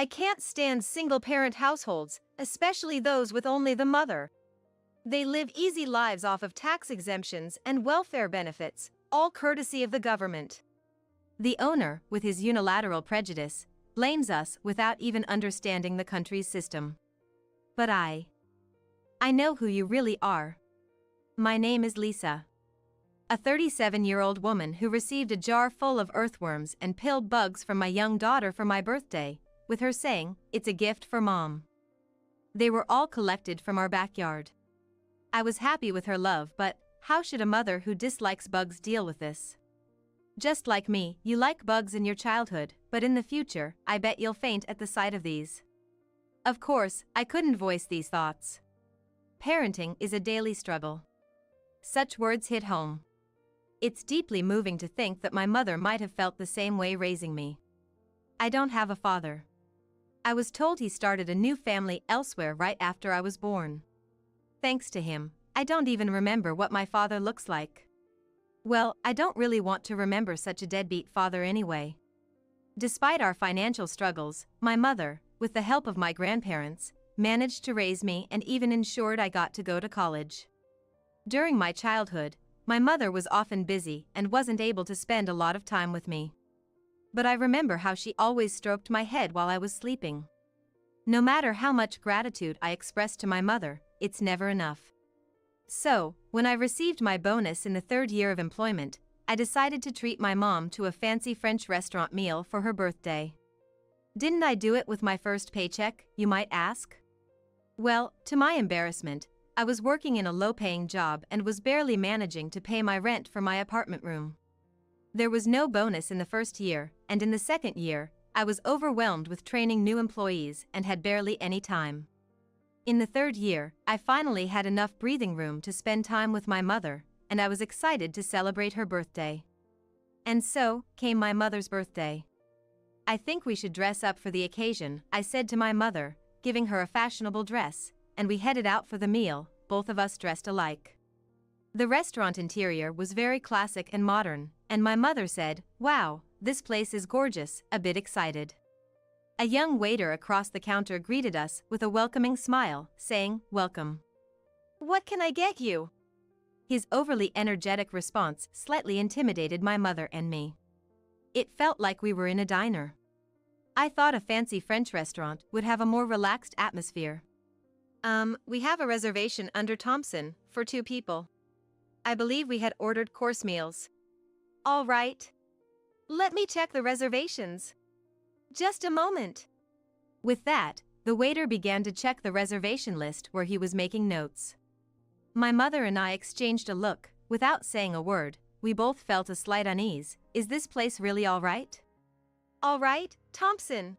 I can't stand single-parent households, especially those with only the mother. They live easy lives off of tax exemptions and welfare benefits, all courtesy of the government. The owner, with his unilateral prejudice, blames us without even understanding the country's system. But I know who you really are. My name is Lisa. A 37-year-old woman who received a jar full of earthworms and pill bugs from my young daughter for my birthday, with her saying, "It's a gift for Mom." They were all collected from our backyard. I was happy with her love, but how should a mother who dislikes bugs deal with this? Just like me, you like bugs in your childhood, but in the future, I bet you'll faint at the sight of these. Of course, I couldn't voice these thoughts. Parenting is a daily struggle. Such words hit home. It's deeply moving to think that my mother might have felt the same way raising me. I don't have a father. I was told he started a new family elsewhere right after I was born. Thanks to him, I don't even remember what my father looks like. Well, I don't really want to remember such a deadbeat father anyway. Despite our financial struggles, my mother, with the help of my grandparents, managed to raise me and even ensured I got to go to college. During my childhood, my mother was often busy and wasn't able to spend a lot of time with me. But I remember how she always stroked my head while I was sleeping. No matter how much gratitude I expressed to my mother, it's never enough. So, when I received my bonus in the 3rd year of employment, I decided to treat my mom to a fancy French restaurant meal for her birthday. Didn't I do it with my first paycheck, you might ask? Well, to my embarrassment, I was working in a low-paying job and was barely managing to pay my rent for my apartment room. There was no bonus in the 1st year, and in the 2nd year, I was overwhelmed with training new employees and had barely any time. In the 3rd year, I finally had enough breathing room to spend time with my mother, and I was excited to celebrate her birthday. And so, came my mother's birthday. "I think we should dress up for the occasion," I said to my mother, giving her a fashionable dress, and we headed out for the meal, both of us dressed alike. The restaurant interior was very classic and modern, and my mother said, "Wow, this place is gorgeous," a bit excited. A young waiter across the counter greeted us with a welcoming smile, saying, "Welcome. What can I get you?" His overly energetic response slightly intimidated my mother and me. It felt like we were in a diner. I thought a fancy French restaurant would have a more relaxed atmosphere. We have a reservation under Thompson, for 2 people. I believe we had ordered course meals. All right. Let me check the reservations. Just a moment." With that, the waiter began to check the reservation list where he was making notes. My mother and I exchanged a look. Without saying a word, we both felt a slight unease. Is this place really all right? "All right, Thompson.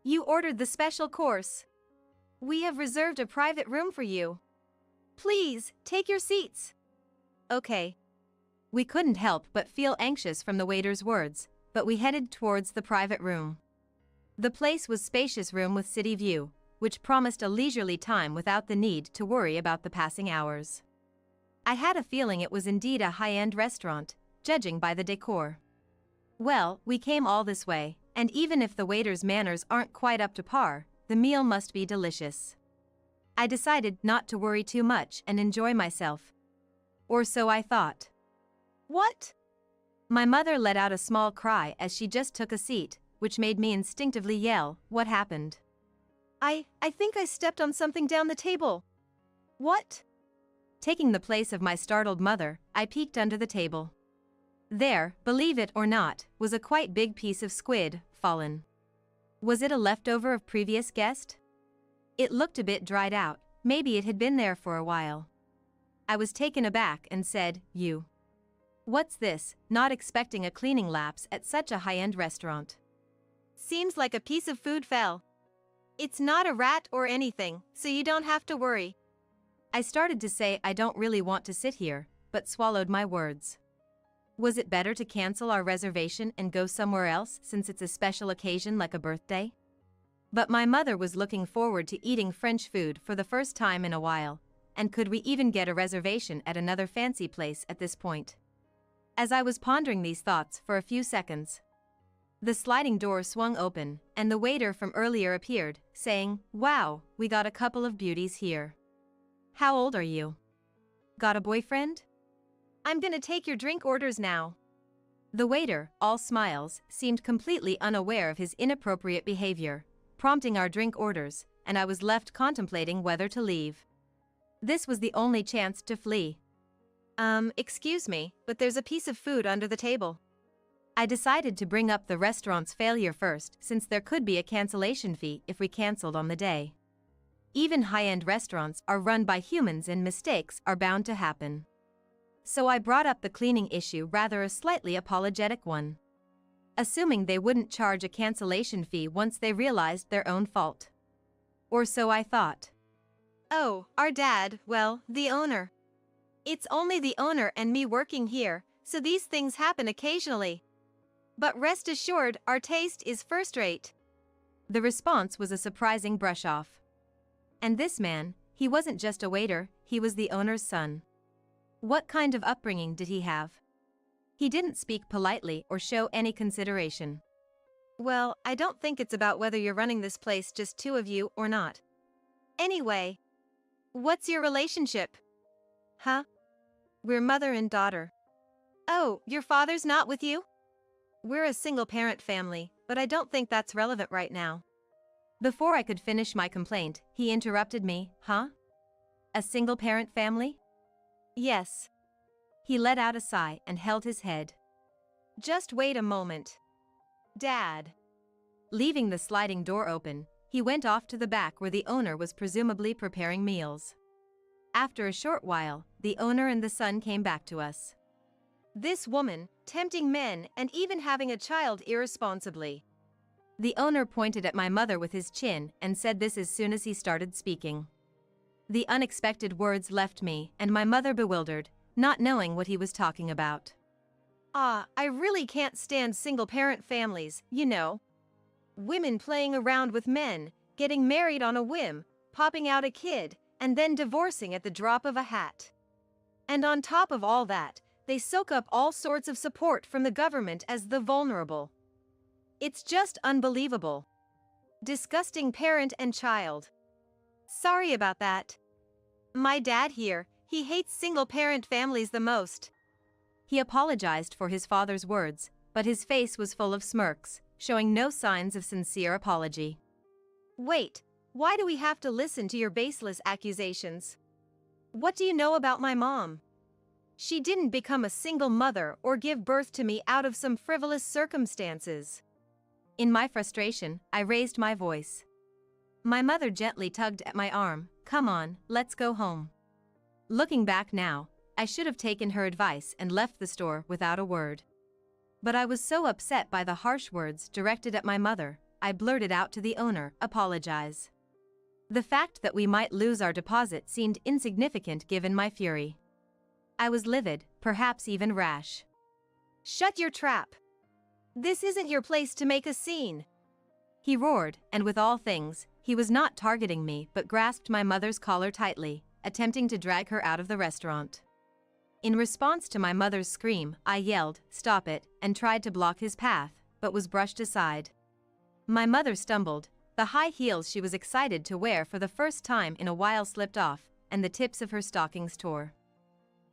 You ordered the special course. We have reserved a private room for you. Please, take your seats." Okay. We couldn't help but feel anxious from the waiter's words, but we headed towards the private room. The place was a spacious room with city view, which promised a leisurely time without the need to worry about the passing hours. I had a feeling it was indeed a high-end restaurant, judging by the decor. Well, we came all this way, and even if the waiter's manners aren't quite up to par, the meal must be delicious. I decided not to worry too much and enjoy myself. Or so I thought. What? My mother let out a small cry as she just took a seat, which made me instinctively yell, "What happened?" I think I stepped on something down the table." "What?" Taking the place of my startled mother, I peeked under the table. There, believe it or not, was a quite big piece of squid, fallen. Was it a leftover of previous guest? It looked a bit dried out, maybe it had been there for a while. I was taken aback and said, "You. What's this?" Not expecting a cleaning lapse at such a high-end restaurant. "Seems like a piece of food fell. It's not a rat or anything, so you don't have to worry." I started to say I don't really want to sit here, but swallowed my words. Was it better to cancel our reservation and go somewhere else since it's a special occasion like a birthday? But my mother was looking forward to eating French food for the first time in a while, and could we even get a reservation at another fancy place at this point? As I was pondering these thoughts for a few seconds, The sliding door swung open, and the waiter from earlier appeared, saying, "Wow, we got a couple of beauties here. How old are you? Got a boyfriend? I'm gonna take your drink orders now." The waiter, all smiles, seemed completely unaware of his inappropriate behavior, prompting our drink orders, and I was left contemplating whether to leave. This was the only chance to flee. Excuse me, but there's a piece of food under the table." I decided to bring up the restaurant's failure first, since there could be a cancellation fee if we cancelled on the day. Even high-end restaurants are run by humans and mistakes are bound to happen. So I brought up the cleaning issue, rather a slightly apologetic one, assuming they wouldn't charge a cancellation fee once they realized their own fault. Or so I thought. "Oh, our dad, well, the owner. It's only the owner and me working here, so these things happen occasionally. But rest assured, our taste is first-rate." The response was a surprising brush-off. And this man, he wasn't just a waiter, he was the owner's son. What kind of upbringing did he have? He didn't speak politely or show any consideration. "Well, I don't think it's about whether you're running this place just two of you or not. Anyway, what's your relationship?" "Huh? We're mother and daughter." "Oh, your father's not with you?" "We're a single-parent family, but I don't think that's relevant right now." Before I could finish my complaint, he interrupted me. "Huh? A single-parent family?" "Yes." He let out a sigh and held his head. "Just wait a moment. Dad." Leaving the sliding door open, he went off to the back where the owner was presumably preparing meals. After a short while, the owner and the son came back to us. "This woman, tempting men and even having a child irresponsibly." The owner pointed at my mother with his chin and said this as soon as he started speaking. The unexpected words left me and my mother bewildered, not knowing what he was talking about. I really can't stand single-parent families, you know. Women playing around with men, getting married on a whim, popping out a kid, and then divorcing at the drop of a hat. And on top of all that, they soak up all sorts of support from the government as the vulnerable. It's just unbelievable. Disgusting parent and child. Sorry about that. My dad here, he hates single-parent families the most." He apologized for his father's words, but his face was full of smirks, showing no signs of sincere apology. "Wait, why do we have to listen to your baseless accusations? What do you know about my mom? She didn't become a single mother or give birth to me out of some frivolous circumstances." In my frustration, I raised my voice. My mother gently tugged at my arm. "Come on, let's go home." Looking back now, I should have taken her advice and left the store without a word. But I was so upset by the harsh words directed at my mother, I blurted out to the owner, "Apologize." The fact that we might lose our deposit seemed insignificant given my fury. I was livid, perhaps even rash. "Shut your trap. This isn't your place to make a scene," he roared, and with all things, he was not targeting me but grasped my mother's collar tightly, attempting to drag her out of the restaurant. In response to my mother's scream, I yelled, "Stop it," and tried to block his path, but was brushed aside. My mother stumbled, the high heels she was excited to wear for the first time in a while slipped off, and the tips of her stockings tore.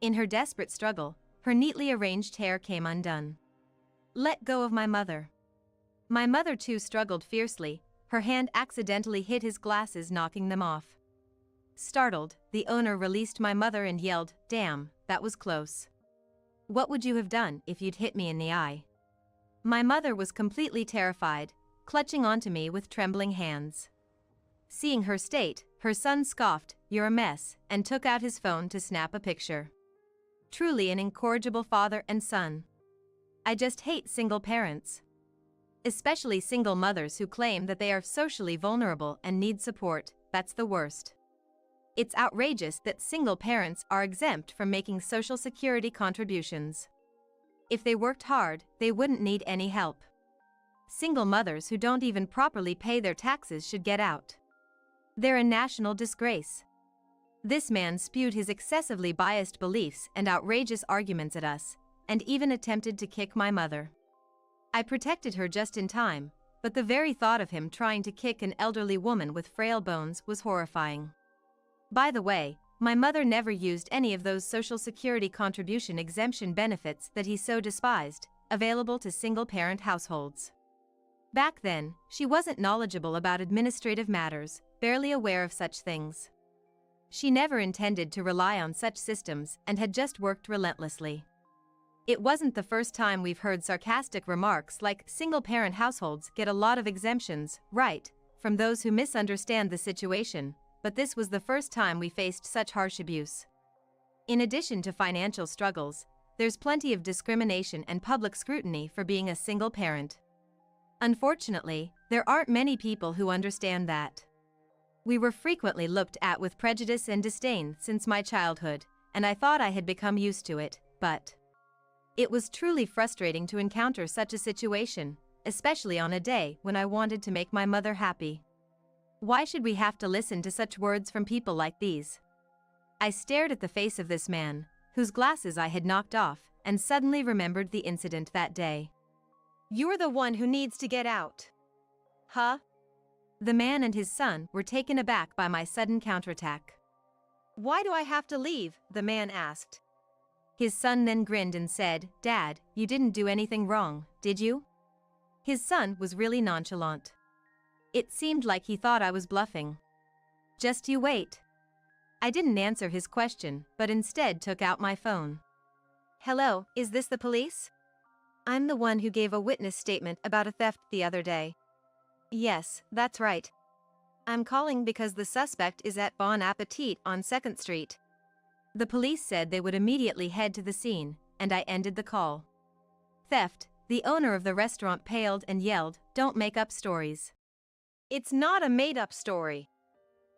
In her desperate struggle, her neatly arranged hair came undone. "Let go of my mother." My mother too struggled fiercely, her hand accidentally hit his glasses, knocking them off. Startled, the owner released my mother and yelled, "Damn, that was close. What would you have done if you'd hit me in the eye?" My mother was completely terrified, clutching onto me with trembling hands. Seeing her state, her son scoffed, "You're a mess," and took out his phone to snap a picture. Truly an incorrigible father and son. I just hate single parents. Especially single mothers who claim that they are socially vulnerable and need support. That's the worst. It's outrageous that single parents are exempt from making Social Security contributions. If they worked hard, they wouldn't need any help. Single mothers who don't even properly pay their taxes should get out. They're a national disgrace. This man spewed his excessively biased beliefs and outrageous arguments at us, and even attempted to kick my mother. I protected her just in time, but the very thought of him trying to kick an elderly woman with frail bones was horrifying. By the way, my mother never used any of those Social Security contribution exemption benefits that he so despised, available to single-parent households. Back then, she wasn't knowledgeable about administrative matters, barely aware of such things. She never intended to rely on such systems and had just worked relentlessly. It wasn't the first time we've heard sarcastic remarks like single-parent households get a lot of exemptions, right, from those who misunderstand the situation, but this was the first time we faced such harsh abuse. In addition to financial struggles, there's plenty of discrimination and public scrutiny for being a single parent. Unfortunately, there aren't many people who understand that. We were frequently looked at with prejudice and disdain since my childhood, and I thought I had become used to it, but it was truly frustrating to encounter such a situation, especially on a day when I wanted to make my mother happy. Why should we have to listen to such words from people like these? I stared at the face of this man, whose glasses I had knocked off, and suddenly remembered the incident that day. "You're the one who needs to get out." Huh? The man and his son were taken aback by my sudden counterattack. "Why do I have to leave?" the man asked. His son then grinned and said, "Dad, you didn't do anything wrong, did you?" His son was really nonchalant. It seemed like he thought I was bluffing. "Just you wait." I didn't answer his question, but instead took out my phone. "Hello, is this the police? I'm the one who gave a witness statement about a theft the other day." "Yes, that's right. I'm calling because the suspect is at Bon Appetit on 2nd Street. The police said they would immediately head to the scene, and I ended the call. Theft, the owner of the restaurant paled and yelled, "Don't make up stories." "It's not a made-up story.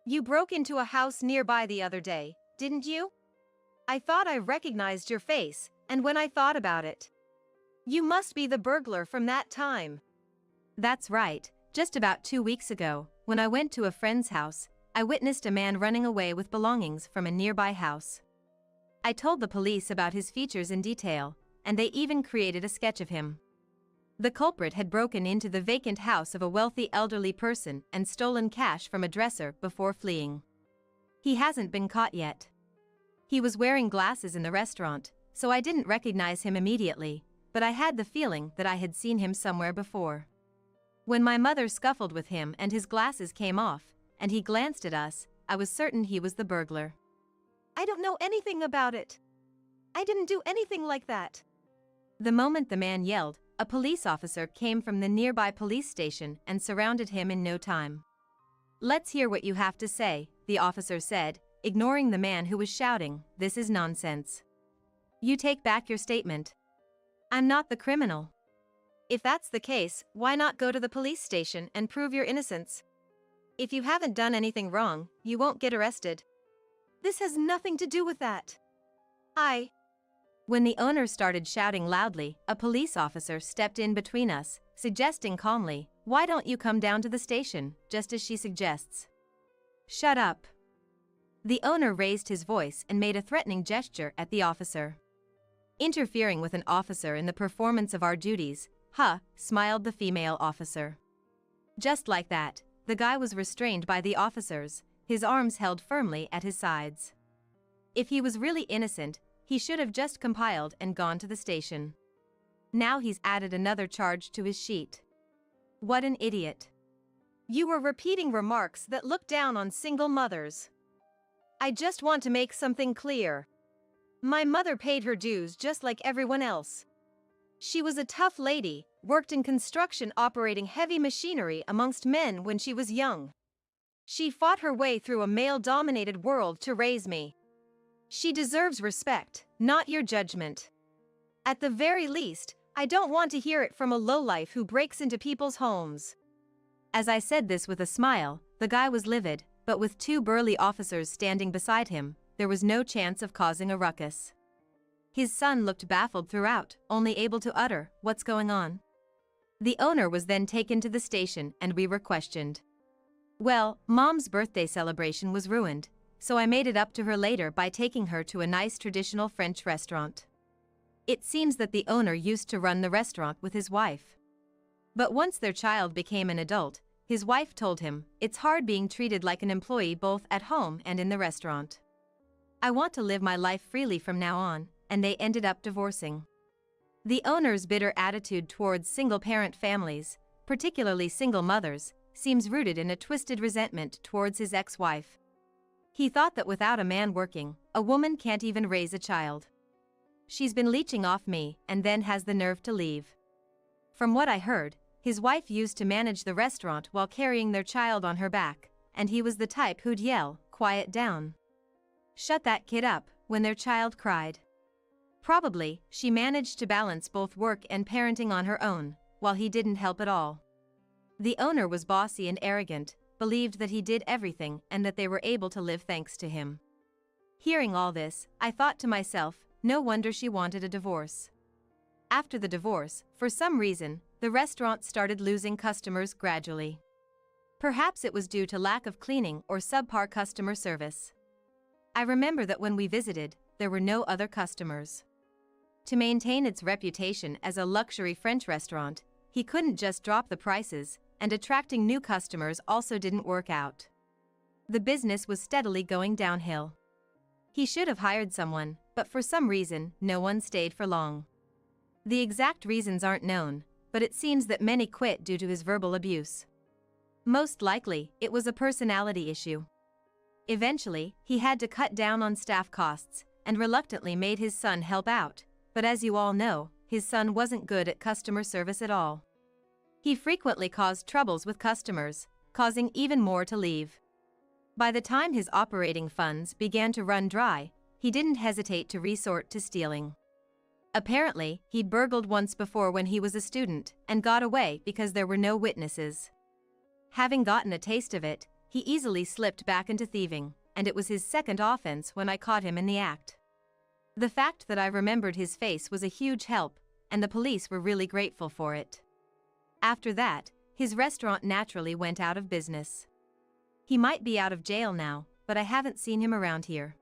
You broke into a house nearby the other day, didn't you? I thought I recognized your face, and when I thought about it, you must be the burglar from that time." "That's right. Just about 2 weeks ago, when I went to a friend's house, I witnessed a man running away with belongings from a nearby house. I told the police about his features in detail, and they even created a sketch of him. The culprit had broken into the vacant house of a wealthy elderly person and stolen cash from a dresser before fleeing. He hasn't been caught yet. He was wearing glasses in the restaurant, so I didn't recognize him immediately, but I had the feeling that I had seen him somewhere before. When my mother scuffled with him and his glasses came off, and he glanced at us, I was certain he was the burglar." "I don't know anything about it. I didn't do anything like that." The moment the man yelled, a police officer came from the nearby police station and surrounded him in no time. "Let's hear what you have to say," the officer said, ignoring the man who was shouting, "This is nonsense. You take back your statement. I'm not the criminal." "If that's the case, why not go to the police station and prove your innocence? If you haven't done anything wrong, you won't get arrested." "This has nothing to do with that. When the owner started shouting loudly, a police officer stepped in between us, suggesting calmly, "Why don't you come down to the station, just as she suggests?" "Shut up." The owner raised his voice and made a threatening gesture at the officer. "Interfering with an officer in the performance of our duties, huh?" smiled the female officer. Just like that, the guy was restrained by the officers, his arms held firmly at his sides. If he was really innocent, he should have just compiled and gone to the station. Now he's added another charge to his sheet. What an idiot. "You were repeating remarks that look down on single mothers. I just want to make something clear. My mother paid her dues just like everyone else. She was a tough lady, worked in construction operating heavy machinery amongst men when she was young. She fought her way through a male-dominated world to raise me. She deserves respect, not your judgment. At the very least, I don't want to hear it from a lowlife who breaks into people's homes." As I said this with a smile, the guy was livid, but with 2 burly officers standing beside him, there was no chance of causing a ruckus. His son looked baffled throughout, only able to utter, "What's going on?" The owner was then taken to the station and we were questioned. Well, Mom's birthday celebration was ruined, so I made it up to her later by taking her to a nice traditional French restaurant. It seems that the owner used to run the restaurant with his wife. But once their child became an adult, his wife told him, "It's hard being treated like an employee both at home and in the restaurant. I want to live my life freely from now on," and they ended up divorcing. The owner's bitter attitude towards single-parent families, particularly single mothers, seems rooted in a twisted resentment towards his ex-wife. He thought that without a man working, a woman can't even raise a child. "She's been leeching off me," and then has the nerve to leave. From what I heard, his wife used to manage the restaurant while carrying their child on her back, and he was the type who'd yell, "Quiet down. Shut that kid up," when their child cried. Probably, she managed to balance both work and parenting on her own, while he didn't help at all. The owner was bossy and arrogant, believed that he did everything and that they were able to live thanks to him. Hearing all this, I thought to myself, no wonder she wanted a divorce. After the divorce, for some reason, the restaurant started losing customers gradually. Perhaps it was due to lack of cleaning or subpar customer service. I remember that when we visited, there were no other customers. To maintain its reputation as a luxury French restaurant, he couldn't just drop the prices, and attracting new customers also didn't work out. The business was steadily going downhill. He should have hired someone, but for some reason, no one stayed for long. The exact reasons aren't known, but it seems that many quit due to his verbal abuse. Most likely, it was a personality issue. Eventually, he had to cut down on staff costs, and reluctantly made his son help out, but as you all know, his son wasn't good at customer service at all. He frequently caused troubles with customers, causing even more to leave. By the time his operating funds began to run dry, he didn't hesitate to resort to stealing. Apparently, he'd burgled once before when he was a student, and got away because there were no witnesses. Having gotten a taste of it, he easily slipped back into thieving, and it was his second offense when I caught him in the act. The fact that I remembered his face was a huge help, and the police were really grateful for it. After that, his restaurant naturally went out of business. He might be out of jail now, but I haven't seen him around here.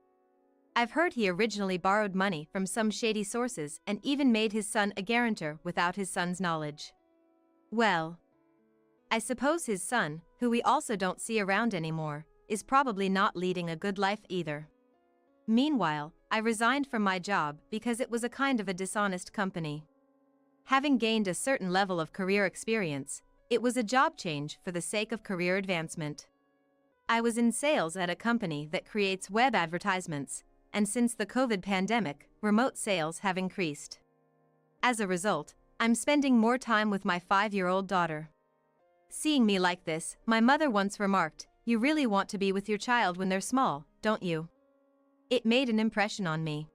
I've heard he originally borrowed money from some shady sources and even made his son a guarantor without his son's knowledge. Well, I suppose his son, who we also don't see around anymore, is probably not leading a good life either. Meanwhile, I resigned from my job because it was a kind of a dishonest company. Having gained a certain level of career experience, it was a job change for the sake of career advancement. I was in sales at a company that creates web advertisements, and since the COVID pandemic, remote sales have increased. As a result, I'm spending more time with my 5-year-old daughter. Seeing me like this, my mother once remarked, "You really want to be with your child when they're small, don't you?" It made an impression on me.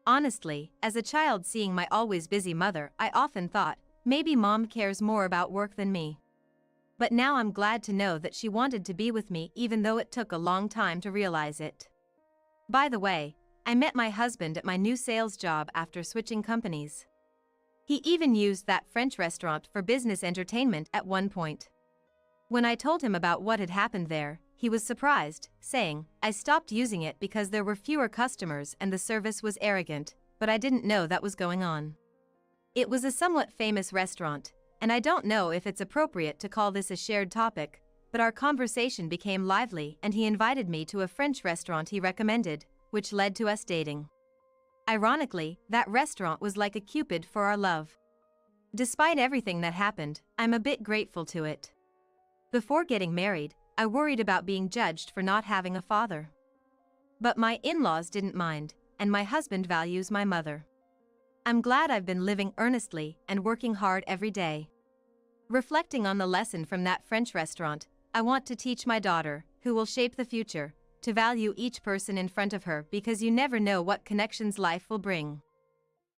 Honestly, as a child seeing my always busy mother, I often thought, maybe mom cares more about work than me. But now I'm glad to know that she wanted to be with me even though it took a long time to realize it. By the way, I met my husband at my new sales job after switching companies. He even used that French restaurant for business entertainment at one point. When I told him about what had happened there, he was surprised, saying, "I stopped using it because there were fewer customers and the service was arrogant, but I didn't know that was going on." It was a somewhat famous restaurant, and I don't know if it's appropriate to call this a shared topic, but our conversation became lively and he invited me to a French restaurant he recommended, which led to us dating. Ironically, that restaurant was like a Cupid for our love. Despite everything that happened, I'm a bit grateful to it. Before getting married, I worried about being judged for not having a father. But my in-laws didn't mind, and my husband values my mother. I'm glad I've been living earnestly and working hard every day. Reflecting on the lesson from that French restaurant, I want to teach my daughter, who will shape the future, to value each person in front of her because you never know what connections life will bring.